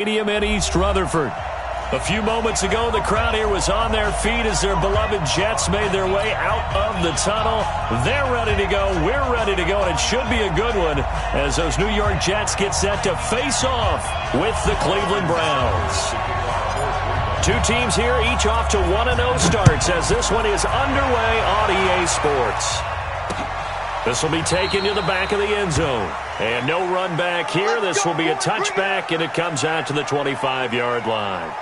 Stadium in East Rutherford. A few moments ago, the crowd here was on their feet as their beloved Jets made their way out of the tunnel. They're ready to go. We're ready to go, and it should be a good one as those New York Jets get set to face off with the Cleveland Browns. Two teams here, each off to 1-0 starts as this one is underway on EA Sports. This will be taken to the back of the end zone. And no run back here. This will be a touchback, and it comes out to the 25-yard line.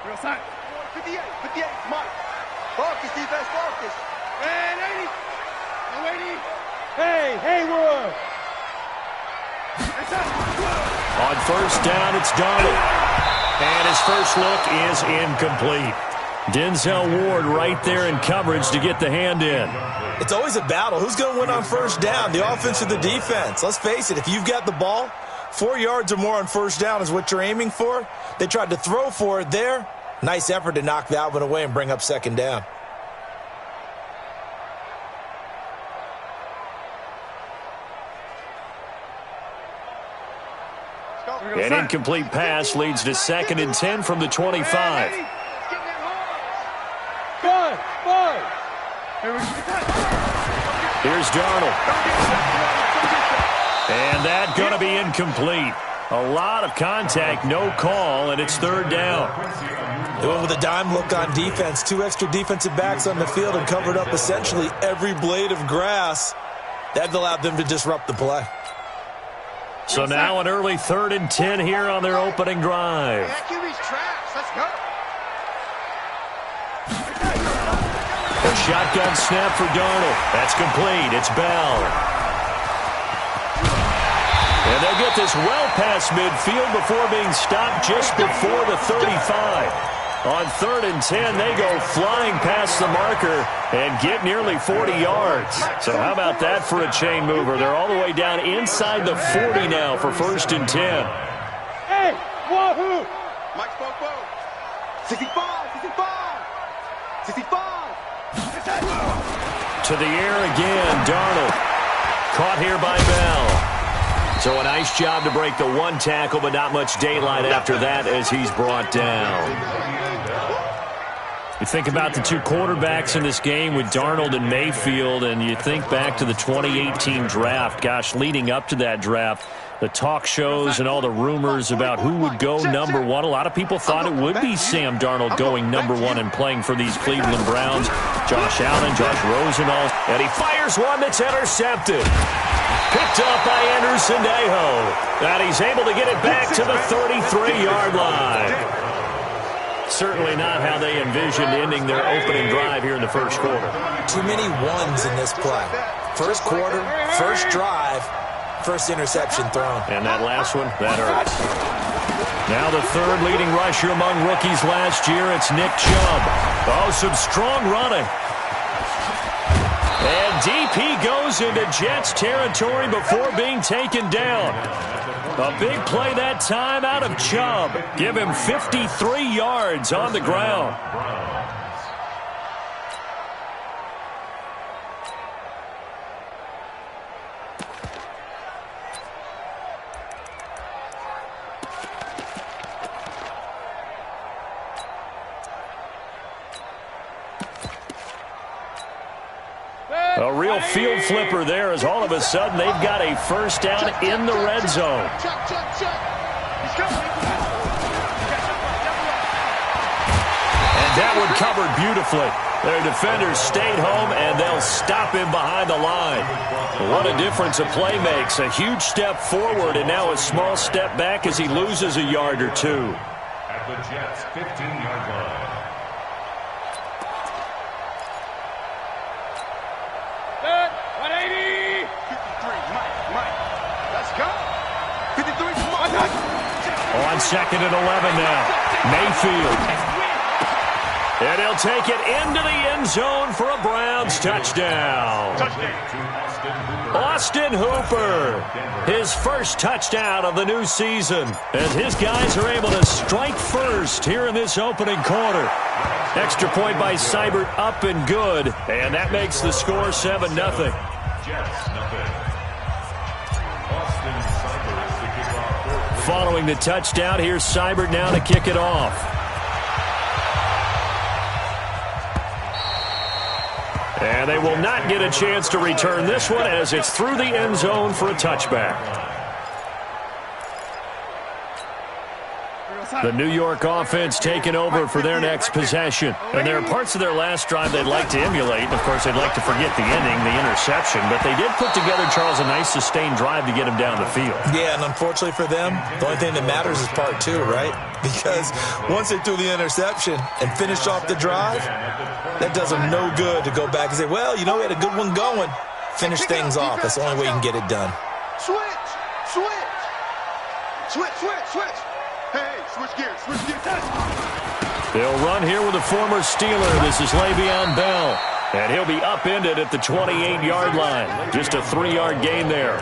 Real side. 58, Mike. Marcus, defense, Marcus. Hey, lady. No, lady. Hey, Haywood. On first down, it's Darnold. And his first look is incomplete. Denzel Ward right there in coverage to get the hand in. It's always a battle. Who's going to win on first down, the offense or the defense? Let's face it, if you've got the ball, 4 yards or more on first down is what you're aiming for. They tried to throw for it there. Nice effort to knock that one away and bring up second down. An incomplete pass leads to 2nd and 10 from the 25. Here's Darnold. And that going to be incomplete. A lot of contact, no call, and it's 3rd down. They went with a dime look on defense. 2 extra defensive backs on the field and covered up essentially every blade of grass. That allowed them to disrupt the play. So now an early 3rd and 10 here on their opening drive. Let's go. A shotgun snap for Darnold. That's complete. It's Bell. And they'll get this well past midfield before being stopped just before the 35. On 3rd and 10, they go flying past the marker and get nearly 40 yards. So how about that for a chain mover? They're all the way down inside the 40 now for 1st and 10. Hey, wahoo! Mike Spoke. 65, 65. To the air again, Darnold. Caught here by Bell. So a nice job to break the one tackle, but not much daylight after that as he's brought down. You think about the two quarterbacks in this game with Darnold and Mayfield, and you think back to the 2018 draft. Gosh, leading up to that draft, the talk shows and all the rumors about who would go number 1. A lot of people thought it would be Sam Darnold going number 1 and playing for these Cleveland Browns. Josh Allen, Josh Rosenthal, and he fires one that's intercepted. Picked up by Anderson Aho. And he's able to get it back to the 33-yard line. Certainly not how they envisioned ending their opening drive here in the first quarter. Too many ones in this play. First quarter, first drive, first interception thrown. And that last one, that hurt. Now the 3rd leading rusher among rookies last year, it's Nick Chubb. Oh, some strong running. And DP goes into Jets territory before being taken down. A big play that time out of Chubb. Give him 53 yards on the ground. A real field flipper there as all of a sudden they've got a first down in the red zone. And that one covered beautifully. Their defenders stayed home and they'll stop him behind the line. What a difference a play makes. A huge step forward and now a small step back as he loses a yard or two. At the Jets' 15-yard line. On 2nd and 11 now. Mayfield. And he'll take it into the end zone for a Browns touchdown. Austin Hooper, his first touchdown of the new season, as his guys are able to strike first here in this opening quarter. Extra point by Seibert, up and good, and that makes the score 7-0. Following the touchdown, here's Seibert now to kick it off. And they will not get a chance to return this one as it's through the end zone for a touchback. The New York offense taking over for their next possession. And there are parts of their last drive they'd like to emulate. Of course, they'd like to forget the ending, the interception. But they did put together, Charles, a nice sustained drive to get him down the field. Yeah, and unfortunately for them, the only thing that matters is part two, right? Because once they threw the interception and finished off the drive, that does them no good to go back and say, well, you know, we had a good one going. Finish things off. That's the only way you can get it done. Switch! Switch! Switch, switch, switch! Hey, switch gears, switch gears. They'll run here with a former Steeler. This is Le'Veon Bell. And he'll be upended at the 28-yard line. Just a 3-yard gain there.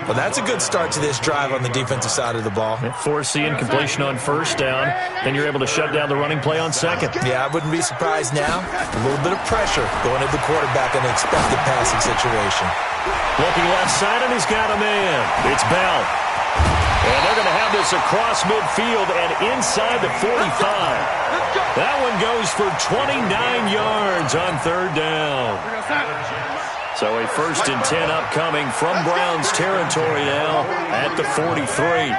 Well, that's a good start to this drive on the defensive side of the ball. Force the incompletion on first down. Then you're able to shut down the running play on second. Yeah, I wouldn't be surprised now. A little bit of pressure going to the quarterback in an expected passing situation. Looking left side, and he's got a man. It's Bell. And they're going to have this across midfield and inside the 45. That one goes for 29 yards on third down. So a 1st and 10 upcoming from Browns territory now at the 43.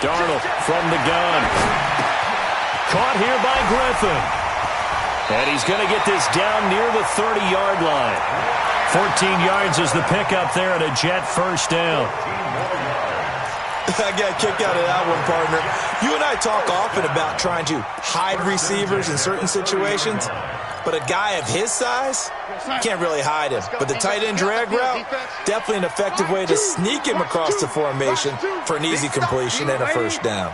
Darnold from the gun. Caught here by Griffin. And he's going to get this down near the 30-yard line. 14 yards is the pickup there at a Jet first down. I got kicked out of that one, partner. You and I talk often about trying to hide receivers in certain situations, but a guy of his size, can't really hide him. But the tight end drag route, definitely an effective way to sneak him across the formation for an easy completion and a first down.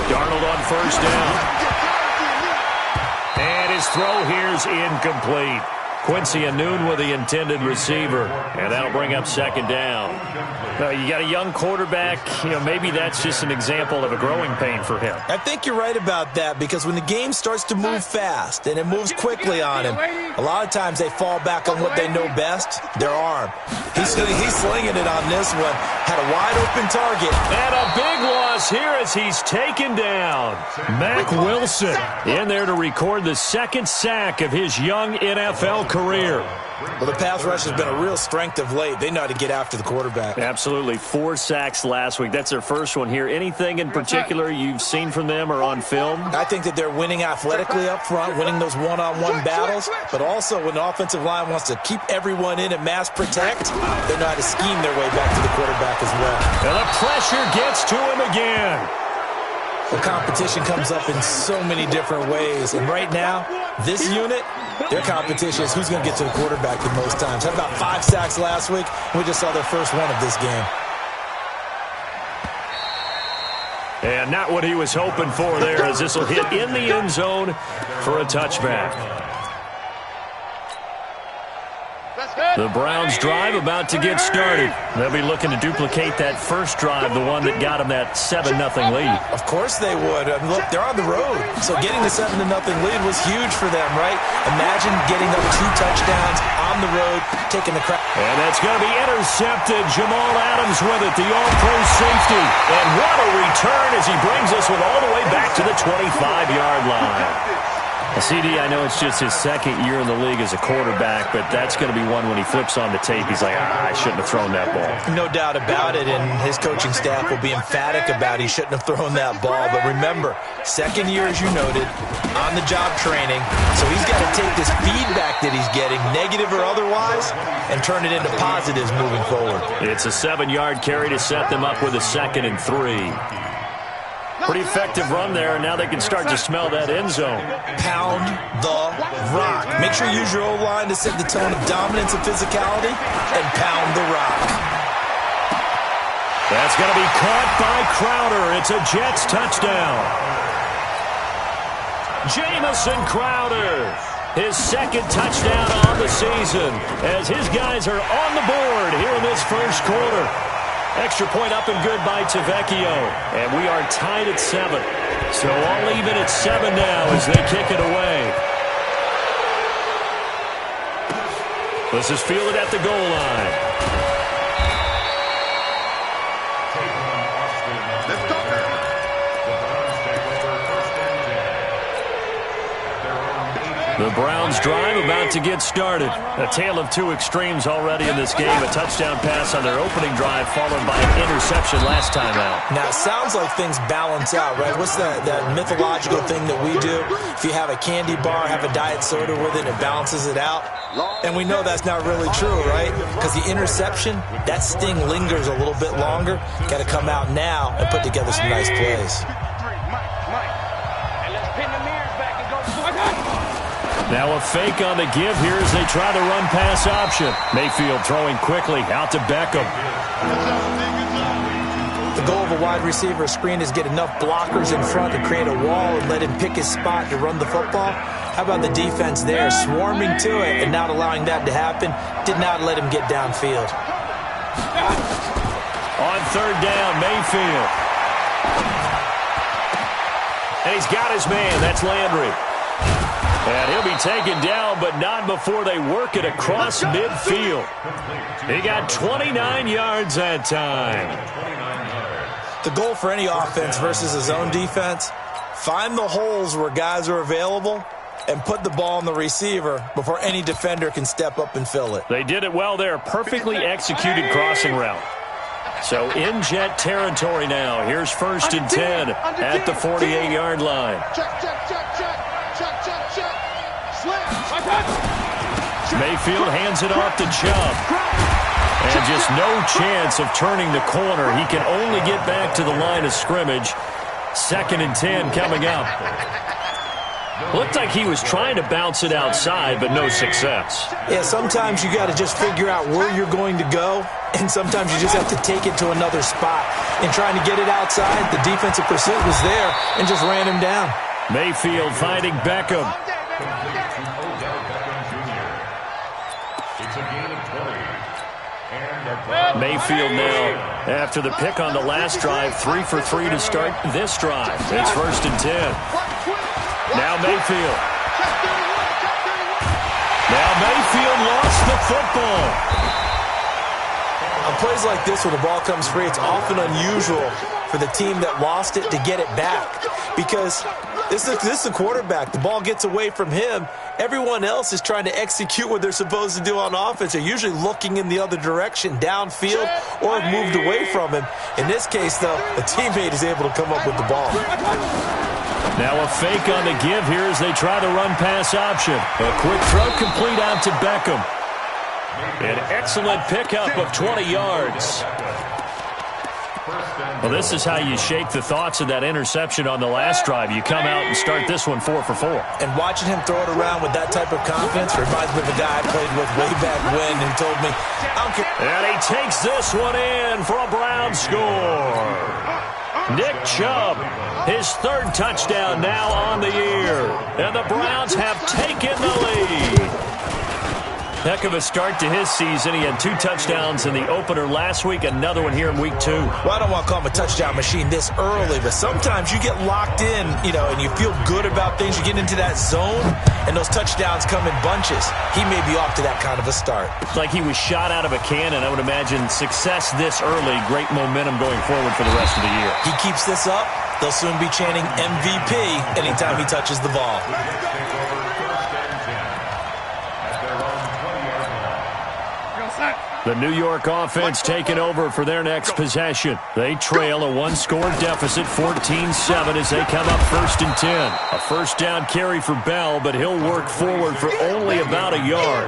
Darnold on first down. And his throw here's incomplete. Quincy Anoon with the intended receiver, and that'll bring up second down. You got a young quarterback, maybe that's just an example of a growing pain for him. I think you're right about that, because when the game starts to move fast and it moves quickly on him, a lot of times they fall back on what they know best, their arm. He's slinging it on this one. Had a wide open target. And a big loss here as he's taken down. Mack Wilson in there to record the second sack of his young NFL career. Well, the pass rush has been a real strength of late. They know how to get after the quarterback. Absolutely. 4 sacks last week. That's their first one here. Anything in particular you've seen from them or on film? I think that they're winning athletically up front, winning those one-on-one battles, but also when the offensive line wants to keep everyone in and mass protect, they know how to scheme their way back to the quarterback as well. And the pressure gets to him again. The competition comes up in so many different ways, and right now, this unit, their competition is who's going to get to the quarterback the most times. Had about 5 sacks last week, and we just saw their first one of this game. And not what he was hoping for there, as this will hit in the end zone for a touchback. The Browns drive about to get started. They'll be looking to duplicate that first drive, the one that got them that 7-0 lead. Of course they would. I mean, look, they're on the road, so getting the 7-0 lead was huge for them, right? Imagine getting up 2 touchdowns on the road, taking the crowd. And that's going to be intercepted. Jamal Adams with it, the all-pro safety. And what a return as he brings us with all the way back to the 25-yard line. CD, I know it's just his second year in the league as a quarterback, but that's going to be one when he flips on the tape. He's like, I shouldn't have thrown that ball. No doubt about it, and his coaching staff will be emphatic about he shouldn't have thrown that ball. But remember, second year, as you noted, on-the-job training, so he's got to take this feedback that he's getting, negative or otherwise, and turn it into positives moving forward. It's a 7-yard carry to set them up with a 2nd and 3. Pretty effective run there, and now they can start to smell that end zone. Pound the rock. Make sure you use your O-line to set the tone of dominance and physicality, and pound the rock. That's going to be caught by Crowder. It's a Jets touchdown. Jamison Crowder, his second touchdown on the season, as his guys are on the board here in this first quarter. Extra point up and good by Tavecchio. And we are tied at 7. So all even at 7 now as they kick it away. This is fielded at the goal line. Let's go. The Browns drive about to get started. A tale of two extremes already in this game. A touchdown pass on their opening drive followed by an interception last time out. Now, it sounds like things balance out, right? What's that mythological thing that we do? If you have a candy bar, have a diet soda with it, it balances it out. And we know that's not really true, right? Because the interception, that sting lingers a little bit longer. Got to come out now and put together some nice plays. Now a fake on the give here as they try the run-pass option. Mayfield throwing quickly out to Beckham. The goal of a wide receiver screen is get enough blockers in front to create a wall and let him pick his spot to run the football. How about the defense there, swarming to it and not allowing that to happen? Did not let him get downfield. On third down, Mayfield. And he's got his man. That's Landry. And he'll be taken down, but not before they work it across midfield. He got 29 yards that time. The goal for any offense versus his own defense, find the holes where guys are available and put the ball on the receiver before any defender can step up and fill it. They did it well there. Perfectly executed crossing route. So in Jet territory now. Here's 1st and 10 at the 48-yard line. Mayfield hands it off to Chubb. And just no chance of turning the corner. He can only get back to the line of scrimmage. 2nd and 10 coming up. Looked like he was trying to bounce it outside, but no success. Yeah, sometimes you got to just figure out where you're going to go, and sometimes you just have to take it to another spot. In trying to get it outside, the defensive pursuit was there and just ran him down. Mayfield finding Beckham. Mayfield now, after the pick on the last drive, 3 for 3 to start this drive. It's 1st and 10. Now Mayfield. Now Mayfield lost the football. On plays like this, when the ball comes free, it's often unusual for the team that lost it to get it back. Because this is the quarterback. The ball gets away from him. Everyone else is trying to execute what they're supposed to do on offense. They're usually looking in the other direction, downfield, or have moved away from him. In this case, though, a teammate is able to come up with the ball. Now a fake on the give here as they try the run-pass option. A quick throw complete out to Beckham. An excellent pickup of 20 yards. Well, this is how you shake the thoughts of that interception on the last drive. You come out and start this one 4 for 4. And watching him throw it around with that type of confidence reminds me of a guy I played with way back when and told me, I don't care. And he takes this one in for a Brown score. Nick Chubb, his 3rd touchdown now on the year. And the Browns have taken the lead. Heck of a start to his season. He had 2 touchdowns in the opener last week, another one here in week 2. Well, I don't want to call him a touchdown machine this early, but sometimes you get locked in, and you feel good about things. You get into that zone, and those touchdowns come in bunches. He may be off to that kind of a start. It's like he was shot out of a cannon. I would imagine success this early, great momentum going forward for the rest of the year. He keeps this up, they'll soon be chanting MVP anytime he touches the ball. The New York offense taking over for their next possession. They trail a 1-score deficit, 14-7, as they come up 1st and 10. A 1st down carry for Bell, but he'll work forward for only about a yard.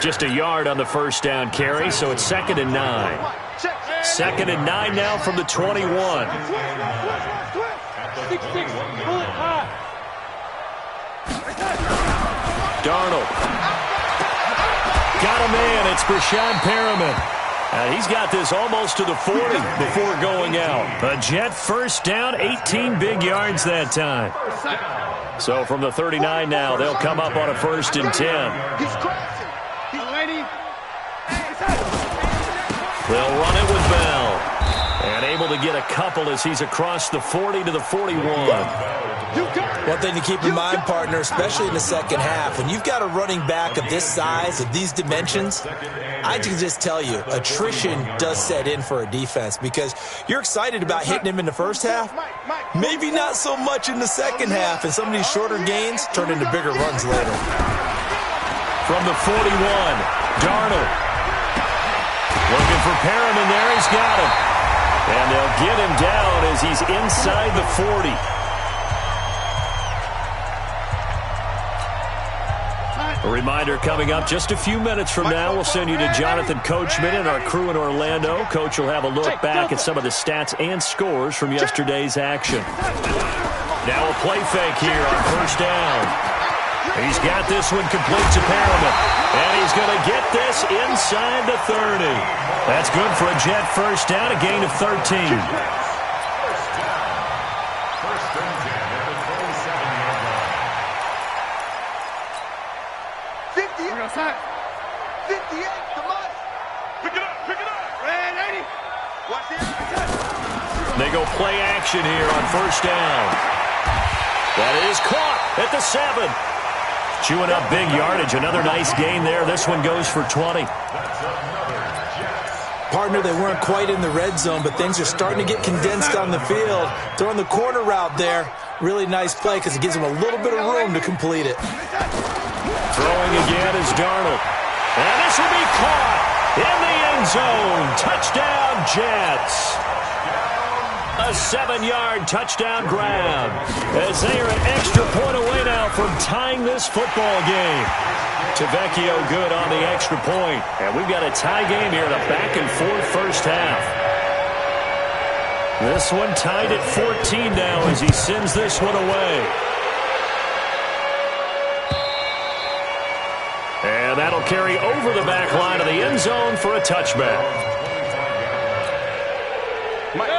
Just a yard on the 1st down carry, so it's 2nd and 9. 2nd and 9 now from the 21. 6'6", pull it high. Darnold. Got a man. It's Brashad Perriman. And he's got this almost to the 40 before going out. A Jet first down, 18 big yards that time. So from the 39 now, they'll come up on a 1st and 10. He's crossing. He's waiting. They'll run it with Bell. And able to get a couple as he's across the 40 to the 41. One thing to keep in mind, partner, especially in the second half, when you've got a running back of this size, of these dimensions, I can just tell you, attrition does set in for a defense because you're excited about hitting him in the first half, maybe not so much in the second half, and some of these shorter gains turn into bigger runs later. From the 41, Darnold. Looking for Perriman there, he's got him. And they'll get him down as he's inside the 40. A reminder coming up just a few minutes from now, we'll send you to Jonathan Coachman and our crew in Orlando. Coach will have a look back at some of the stats and scores from yesterday's action. Now a play fake here on 1st down. He's got this one complete to Perriman. And he's going to get this inside the 30. That's good for a Jet first down, a gain of 13. 58, come on. Pick it up. Red 80. Watch this. They go play action here on 1st down. That is caught at the 7. Chewing up big yardage. Another nice gain there. This one goes for 20. Partner, they weren't quite in the red zone, but things are starting to get condensed on the field. Throwing the corner route there. Really nice play because it gives them a little bit of room to complete it. Throwing again is Darnold. And this will be caught in the end zone. Touchdown, Jets. A 7-yard touchdown grab as they are an extra point away now from tying this football game. Tavecchio good on the extra point. And we've got a tie game here in a back-and-forth first half. This one tied at 14 now as he sends this one away. And that'll carry over the back line of the end zone for a touchback.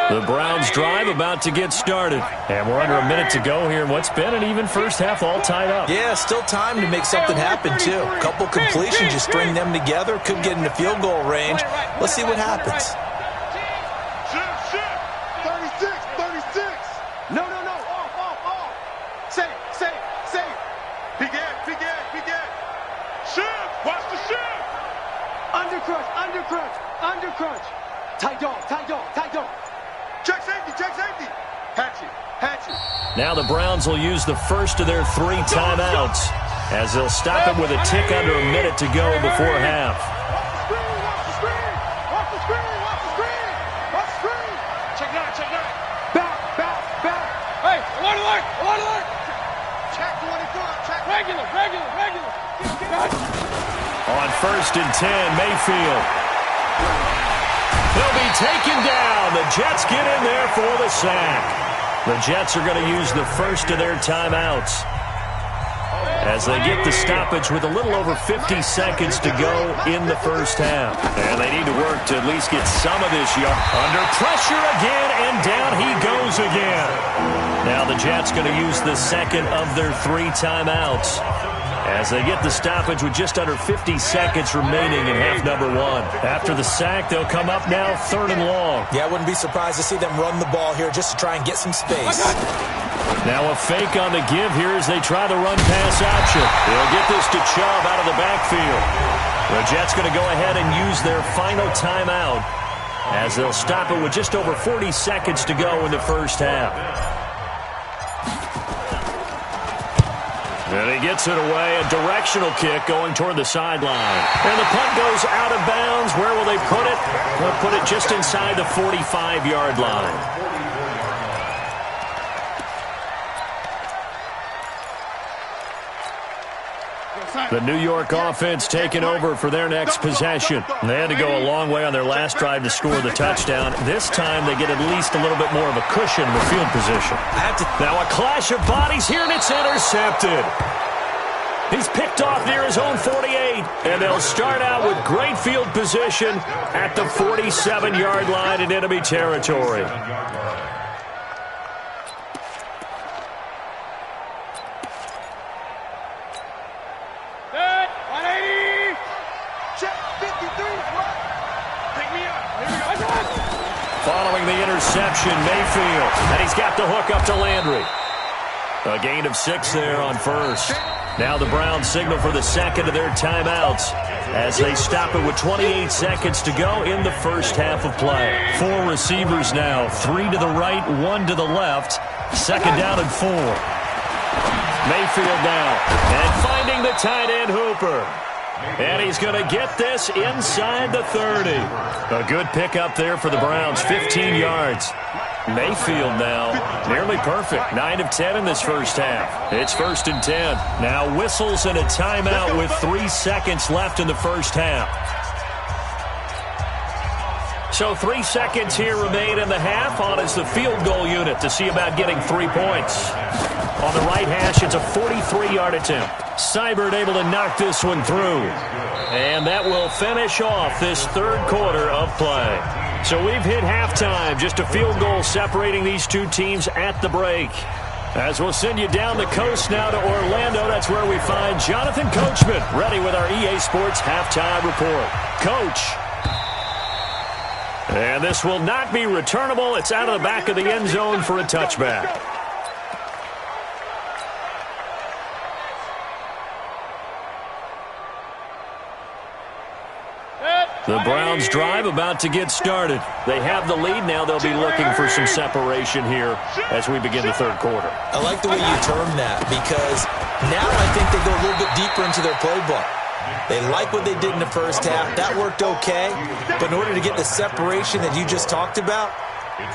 The Browns drive about to get started. And we're under a minute to go here in what's been an even first half all tied up. Yeah, still time to make something happen, too. A couple completions, you string them together, could get into field goal range. Let's see what happens. 36. No. Off. Safe. Begin. Shift. Watch the shift. Undercrunch. Tight dog. Check safety. Hatch it. Now the Browns will use the first of their 3 timeouts as they'll stop it with a tick under a minute to go before half. Watch the screen. Check nine. Back. Hey, alert. Check 24. Regular. On 1st and 10, Mayfield. They'll be taken down. The Jets get in there for the sack. The Jets are going to use the first of their timeouts as they get the stoppage with a little over 50 seconds to go in the first half. And they need to work to at least get some of this yard. Under pressure again, and down he goes again. Now the Jets going to use the second of their 3 timeouts as they get the stoppage with just under 50 seconds remaining in half number 1. After the sack, they'll come up now 3rd and long. Yeah, I wouldn't be surprised to see them run the ball here just to try and get some space. Now a fake on the give here as they try the run-pass option. They'll get this to Chubb out of the backfield. The Jets going to go ahead and use their final timeout as they'll stop it with just over 40 seconds to go in the first half. And he gets it away, a directional kick going toward the sideline. And the punt goes out of bounds. Where will they put it? They'll put it just inside the 45-yard line. The New York offense taking over for their next possession. They had to go a long way on their last drive to score the touchdown. This time they get at least a little bit more of a cushion with field position. Now a clash of bodies here, and it's intercepted. He's picked off near his own 48, and they'll start out with great field position at the 47-yard line in enemy territory. Following the interception, Mayfield, and he's got the hook up to Landry. A gain of 6 there on first. Now the Browns signal for the second of their timeouts as they stop it with 28 seconds to go in the first half of play. 4 receivers now, 3 to the right, 1 to the left. Second down and 4. Mayfield now, and finding the tight end Hooper. And he's going to get this inside the 30. A good pickup there for the Browns, 15 yards. Mayfield now, nearly perfect, 9 of 10 in this first half. It's 1st and 10. Now whistles and a timeout with 3 seconds left in the first half. So 3 seconds here remain in the half. On is the field goal unit to see about getting 3 points. On the right hash, it's a 43-yard attempt. Seibert able to knock this one through. And that will finish off this third quarter of play. So we've hit halftime, just a field goal separating these two teams at the break. As we'll send you down the coast now to Orlando, that's where we find Jonathan Coachman, ready with our EA Sports halftime report. Coach. And this will not be returnable. It's out of the back of the end zone for a touchback. The Browns drive about to get started. They have the lead. Now they'll be looking for some separation here as we begin the third quarter. I like the way you term that because now I think they go a little bit deeper into their playbook. They like what they did in the first half. That worked okay. But in order to get the separation that you just talked about,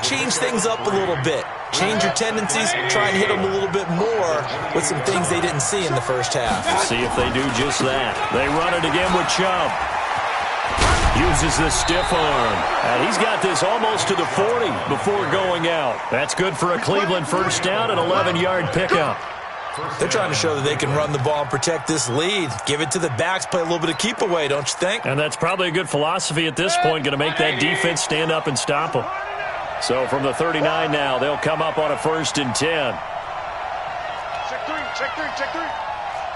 change things up a little bit. Change your tendencies, try and hit them a little bit more with some things they didn't see in the first half. See if they do just that. They run it again with Chubb. Uses the stiff arm. And he's got this almost to the 40 before going out. That's good for a Cleveland first down and 11-yard pickup. They're trying to show that they can run the ball and protect this lead. Give it to the backs, play a little bit of keep away, don't you think? And that's probably a good philosophy at this point, going to make that defense stand up and stop them. So from the 39 now, they'll come up on a 1st and 10. Check 3, check 3, check 3.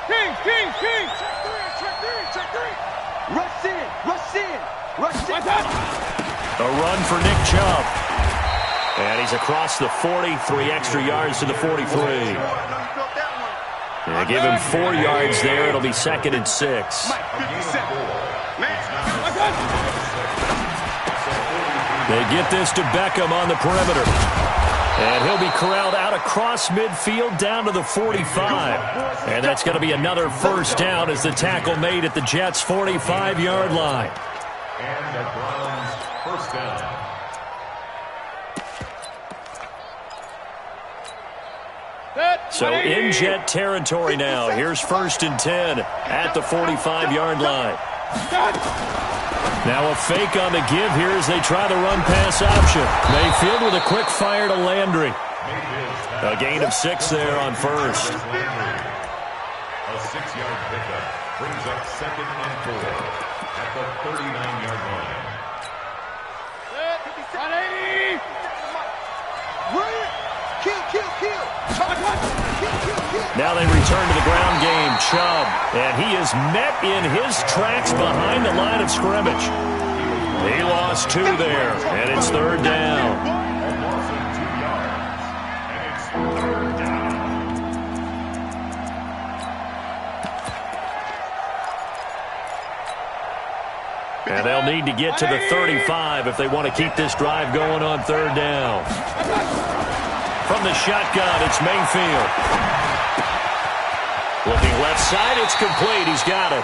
King. Check 3, check 3. Rush in, rush in, rush in. A run for Nick Chubb. And he's across the 40, 3 extra yards to the 43. Yeah, give him 4 yards there. It'll be 2nd and 6. They get this to Beckham on the perimeter. And he'll be corralled out across midfield down to the 45. And that's going to be another first down as the tackle made at the Jets' 45-yard line. And the Browns first down. So in Jet territory now. Here's 1st and 10 at the 45-yard line. Now a fake on the give here as they try the run-pass option. Mayfield with a quick fire to Landry. A gain of 6 there on first. A 6-yard pickup brings up 2nd and 4 at the 39-yard line. 180. Kill. Now they return to the ground game. Chubb, and he is met in his tracks behind the line of scrimmage. He lost 2 there, and it's 3rd down. And they'll need to get to the 35 if they want to keep this drive going on 3rd down. From the shotgun, it's Mayfield. Looking left side, it's complete. He's got it.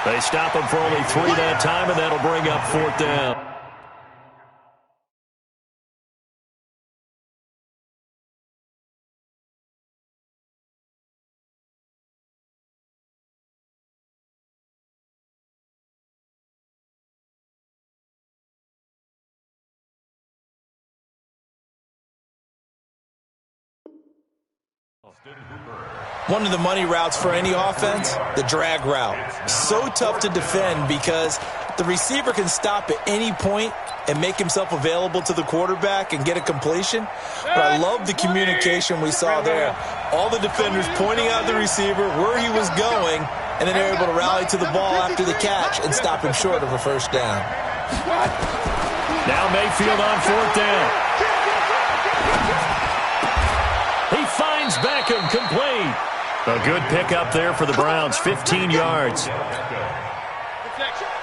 They stop him for only 3 that time, and that'll bring up 4th down. One of the money routes for any offense, the drag route. So tough to defend because the receiver can stop at any point and make himself available to the quarterback and get a completion. But I love the communication we saw there. All the defenders pointing out the receiver, where he was going, and then they're able to rally to the ball after the catch and stop him short of a first down. Now Mayfield on fourth down. He finds Beckham, complete. A good pickup there for the Browns, 15 yards.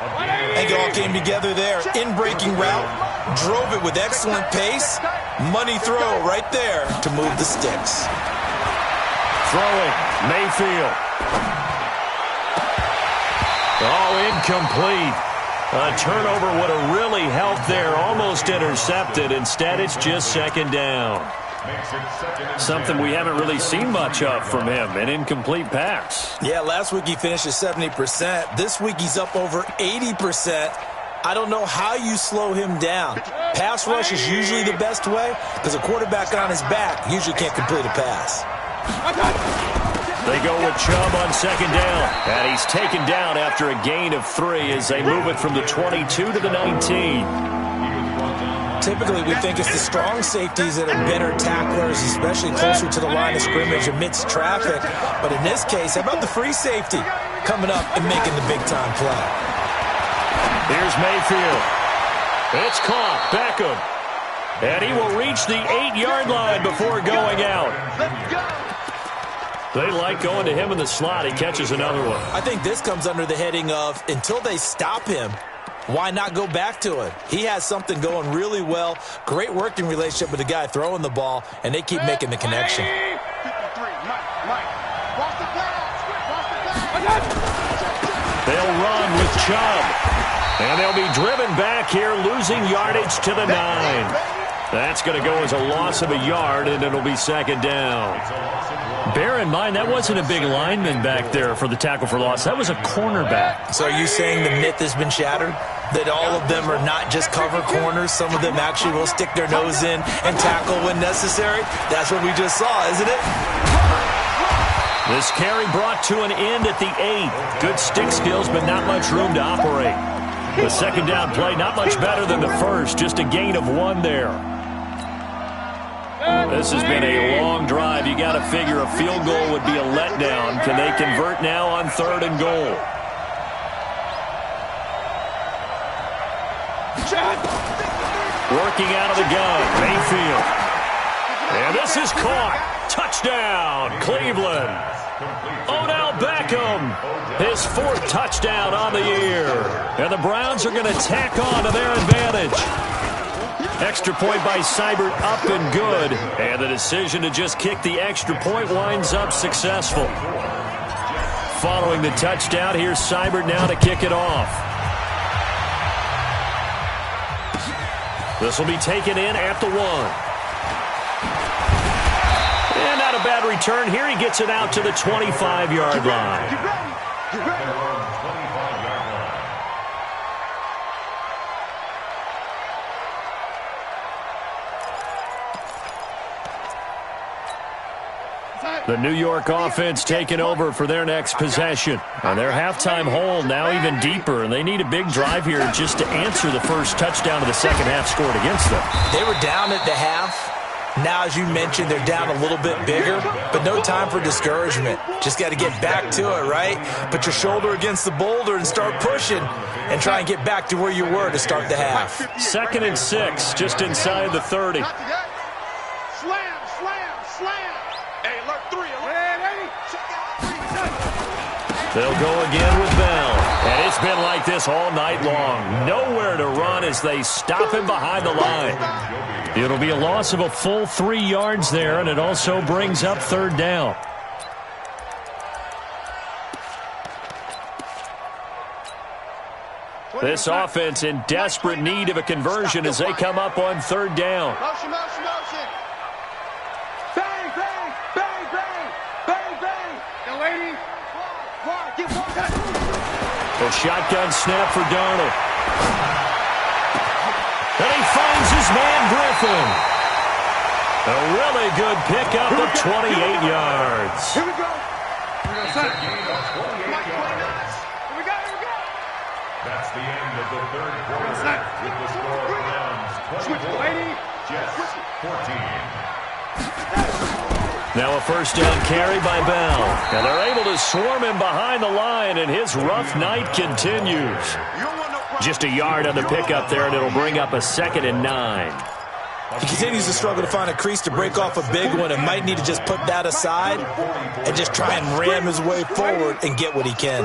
I think it all came together there. In-breaking route, drove it with excellent pace. Money throw right there to move the sticks. Throwing, Mayfield. Oh, incomplete. A turnover would have really helped there. Almost intercepted. Instead, it's just second down. Something we haven't really seen much of from him, an incomplete pass. Yeah, last week he finished at 70%. This week he's up over 80%. I don't know how you slow him down. Pass rush is usually the best way because a quarterback on his back usually can't complete a pass. They go with Chubb on second down. And he's taken down after a gain of 3 as they move it from the 22 to the 19. Typically, we think it's the strong safeties that are better tacklers, especially closer to the line of scrimmage amidst traffic. But in this case, how about the free safety coming up and making the big-time play? Here's Mayfield. It's caught. Beckham. And he will reach the 8-yard line before going out. They like going to him in the slot. He catches another one. I think this comes under the heading of until they stop him, why not go back to it? He has something going really well. Great working relationship with the guy throwing the ball, and they keep making the connection. They'll run with Chubb. And they'll be driven back here, losing yardage to the 9. That's going to go as a loss of a yard, and it'll be second down. Bear in mind, that wasn't a big lineman back there for the tackle for loss. That was a cornerback. So are you saying the myth has been shattered? That all of them are not just cover corners? Some of them actually will stick their nose in and tackle when necessary? That's what we just saw, isn't it? This carry brought to an end at the 8. Good stick skills, but not much room to operate. The second down play, not much better than the first. Just a gain of 1 there. This has been a long drive. You got to figure a field goal would be a letdown. Can they convert now on 3rd and goal? Working out of the gun, Mayfield. And this is caught. Touchdown, Cleveland. Odell Beckham, his 4th touchdown on the year. And the Browns are going to tack on to their advantage. Extra point by Seibert, up and good. And the decision to just kick the extra point winds up successful. Following the touchdown, here's Seibert now to kick it off. This will be taken in at the 1. And not a bad return here. He gets it out to the 25-yard line. The New York offense taking over for their next possession. On their halftime hole now even deeper, and they need a big drive here just to answer the first touchdown of the second half scored against them. They were down at the half. Now, as you mentioned, they're down a little bit bigger, but no time for discouragement. Just got to get back to it, right? Put your shoulder against the boulder and start pushing and try and get back to where you were to start the half. 2nd and 6, just inside the 30. Slam, slam, slam. Hey, alert 3, alert. They'll go again with Bell. And it's been like this all night long. Nowhere to run as they stop him behind the line. It'll be a loss of a full 3 yards there, and it also brings up 3rd down. This offense in desperate need of a conversion as they come up on 3rd down. Motion, motion, motion. Bang, bang, bang, bang, bang, bang. The lady. One, get one. A shotgun snap for Darnold. And he finds his man Griffin. A really good pickup of 28 yards. Here we go. It's a gain of 28 yards. Here we go. That's the end of the third quarter with the score Browns 24, Jets 14. Now a first down carry by Bell. And they're able to swarm him behind the line, and his rough night continues. Just a yard on the pickup there, and it'll bring up a 2nd and 9. He continues to struggle to find a crease to break off a big one and might need to just put that aside and just try and ram his way forward and get what he can.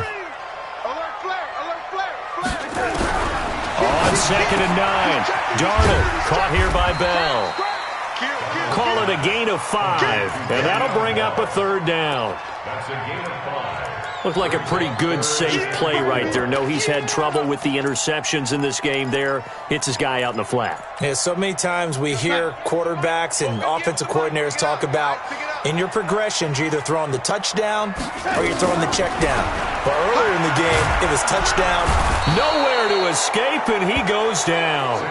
On 2nd and 9, Darnold caught here by Bell. Call it a gain of 5, and that'll bring up a 3rd down. That's a gain of 5. Looked like a pretty good, safe play right there. No, he's had trouble with the interceptions in this game there. Hits his guy out in the flat. Yeah, so many times we hear quarterbacks and offensive coordinators talk about in your progressions, you're either throwing the touchdown or you're throwing the check down. But earlier in the game, it was touchdown. Nowhere to escape, and he goes down.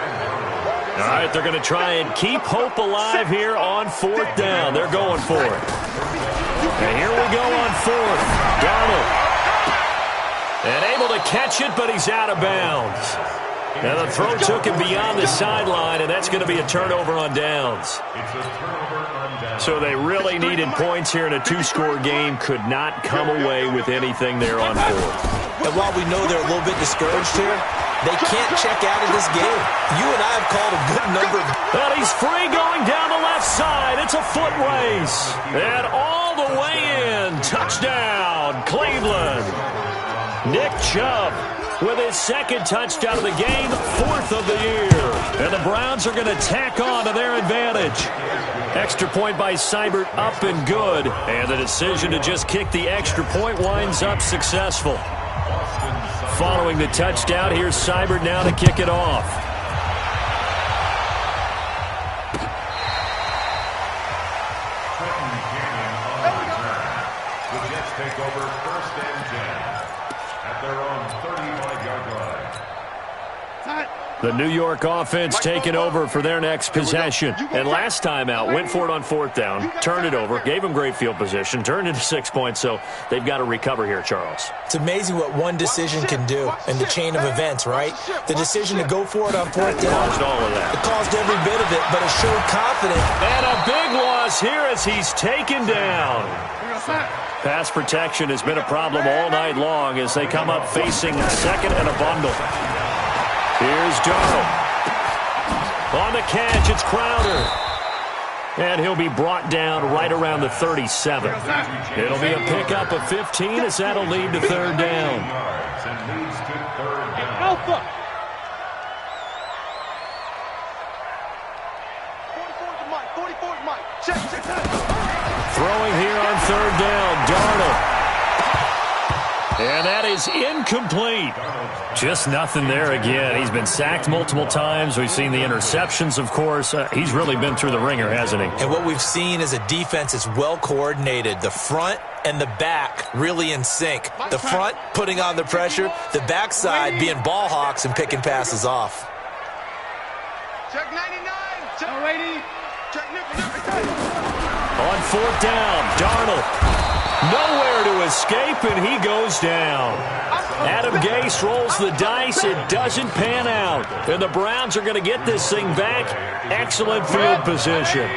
All right, they're going to try and keep hope alive here on 4th down. They're going for it. And here we go on 4th. Darnold. And able to catch it, but he's out of bounds. And the throw took him beyond the sideline, and that's going to be a turnover on downs. It's a turnover on downs. So they really needed points here in a 2-score game. Could not come away with anything there on 4th. And while we know they're a little bit discouraged here, they can't check out of this game. You and I have called a good number of... And he's free going down the left side. It's a foot race. And all the way in. Touchdown, Cleveland. Nick Chubb with his 2nd touchdown of the game, 4th of the year. And the Browns are going to tack on to their advantage. Extra point by Seibert up and good. And the decision to just kick the extra point winds up successful. Following the touchdown, here's Seibert now to kick it off. The Jets take over 1st and 10 at their own 35-yard line. The New York offense taking over for their next possession. And last time out, went for it on 4th down, turned it over, gave them great field position, turned into 6 points, so they've got to recover here, Charles. It's amazing what one decision can do in the chain of events, right? The decision to go for it on 4th down. Caused all of that. It caused every bit of it, but it showed confidence. And a big loss here as he's taken down. Pass protection has been a problem all night long as they come up facing 2nd and a bundle. Here's Darnold. On the catch, it's Crowder. And he'll be brought down right around the 37. It'll be a pickup of 15 as that'll lead to 3rd down. Alpha. Throwing here on 3rd down, Darnold. And that is incomplete. Just nothing there again. He's been sacked multiple times. We've seen the interceptions, of course. He's really been through the ringer, hasn't he? And what we've seen is a defense that's well coordinated. The front and the back really in sync. The front putting on the pressure, the backside being ball hawks and picking passes off. Check 99. Check lady. Check On 4th down, Darnold. Nowhere to escape, and he goes down. Adam Gase rolls the dice. It doesn't pan out. And the Browns are going to get this thing back. Excellent field position.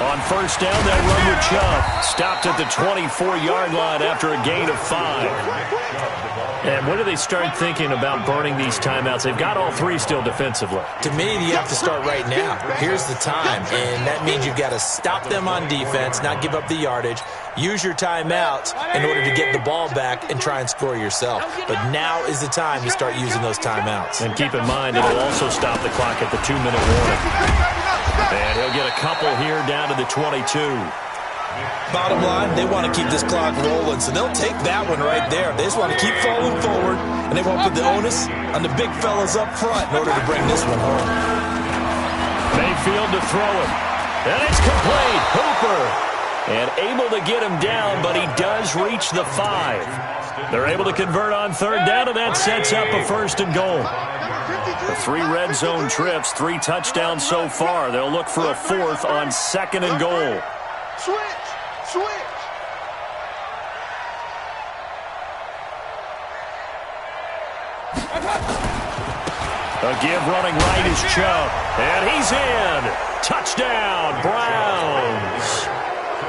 On 1st down, they'll run with Chubb. Stopped at the 24-yard line after a gain of 5. And when do they start thinking about burning these timeouts? They've got all 3 still defensively. To me, you have to start right now. Here's the time, and that means you've got to stop them on defense, not give up the yardage, use your timeouts in order to get the ball back and try and score yourself. But now is the time to start using those timeouts. And keep in mind, it'll also stop the clock at the 2-minute warning. And he'll get a couple here down to the 22. Bottom line, they want to keep this clock rolling, so they'll take that one right there. They just want to keep falling forward, and they want to put the onus on the big fellas up front in order to bring this one home. Mayfield to throw it. And it's complete. Hooper. And able to get him down, but he does reach the 5. They're able to convert on 3rd down, and that sets up a 1st and goal. The 3 red zone trips, 3 touchdowns so far. They'll look for a 4th on 2nd and goal. Switch. A give running right is Chubb. And he's in. Touchdown, Browns.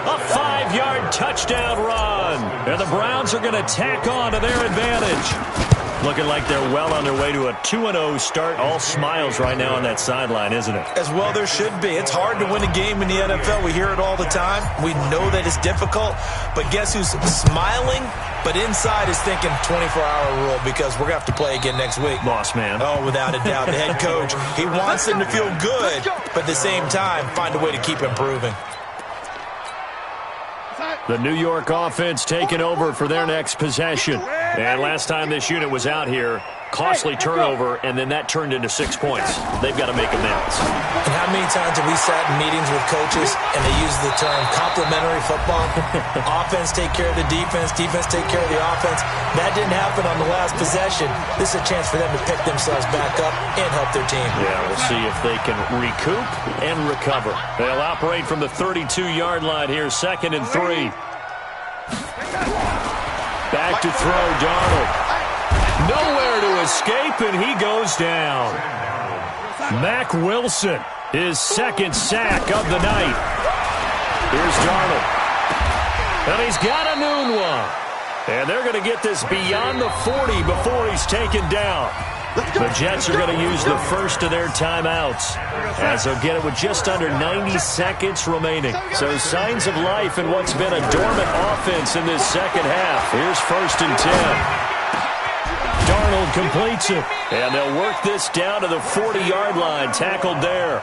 A 5-yard touchdown run. And the Browns are going to tack on to their advantage. Looking like they're well on their way to a 2-0 start. All smiles right now on that sideline, isn't it? As well there should be. It's hard to win a game in the NFL. We hear it all the time. We know that it's difficult. But guess who's smiling? But inside is thinking 24-hour rule because we're going to have to play again next week. Boss man. Oh, without a doubt. The head coach, he wants them to feel good, but at the same time, find a way to keep improving. The New York offense taking over for their next possession. And last time this unit was out here, costly turnover, and then that turned into 6 points. They've got to make amends. And how many times have we sat in meetings with coaches and they use the term complementary football? Offense take care of the defense, defense take care of the offense. That didn't happen on the last possession. This is a chance for them to pick themselves back up and help their team. Yeah, we'll see if they can recoup and recover. They'll operate from the 32-yard line here, 2nd and 3. Back to throw, Darnold. Nowhere to escape, and he goes down. Mack Wilson, his 2nd sack of the night. Here's Darnold. And he's got a noon one. And they're going to get this beyond the 40 before he's taken down. The Jets are going to use the first of their timeouts as they'll get it with just under 90 seconds remaining. So signs of life in what's been a dormant offense in this second half. Here's 1st and 10. Darnold completes it. And they'll work this down to the 40-yard line. Tackled there.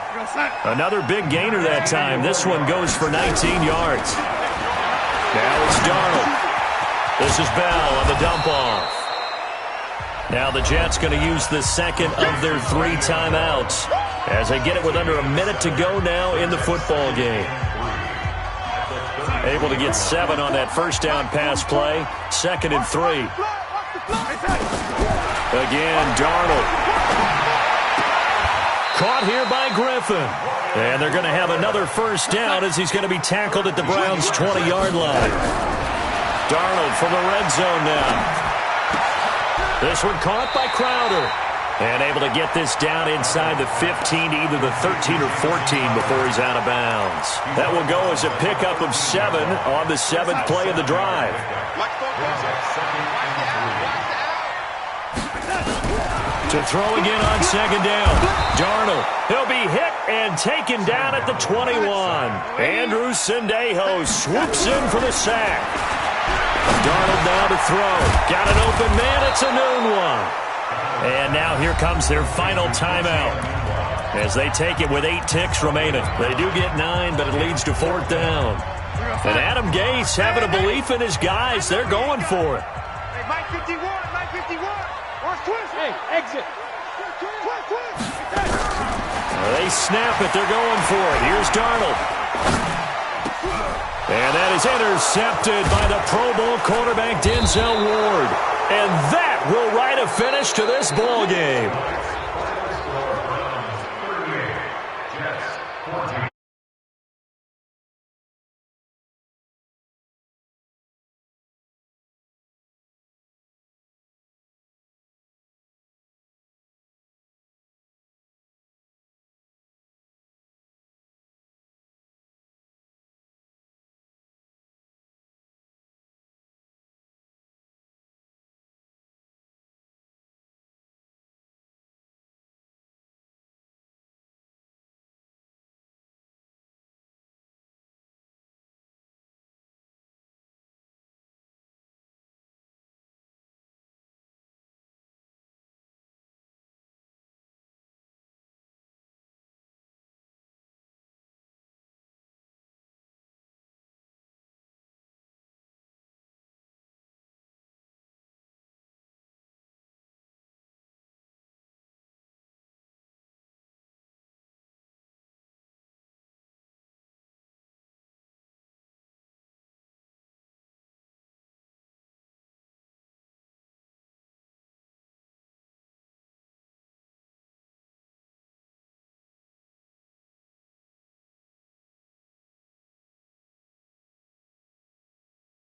Another big gainer that time. This one goes for 19 yards. Now it's Darnold. This is Bell on the dump-off. Now the Jets going to use the 2nd of their 3 timeouts as they get it with under a minute to go now in the football game. Able to get 7 on that 1st down pass play. 2nd and 3. Again, Darnold. Caught here by Griffin. And they're going to have another 1st down as he's going to be tackled at the Browns' 20-yard line. Darnold from the red zone now. This one caught by Crowder. And able to get this down inside the 15 to either the 13 or 14 before he's out of bounds. That will go as a pickup of 7 on the 7th play of the drive. To throw again on 2nd down. Darnold. He'll be hit and taken down at the 21. Andrew Sendejo swoops in for the sack. Darnold now to throw. Got an open man. It's a noon one. And now here comes their final timeout as they take it with 8 ticks remaining. They do get 9, but it leads to 4th down. And Adam Gase having a belief in his guys. They're going for it. Hey, Mike 51, Mike 51. Watch twist. Hey, exit. Twist. They snap it. They're going for it. Here's Darnold. And that is intercepted by the Pro Bowl quarterback Denzel Ward. And that will write a finish to this ball game.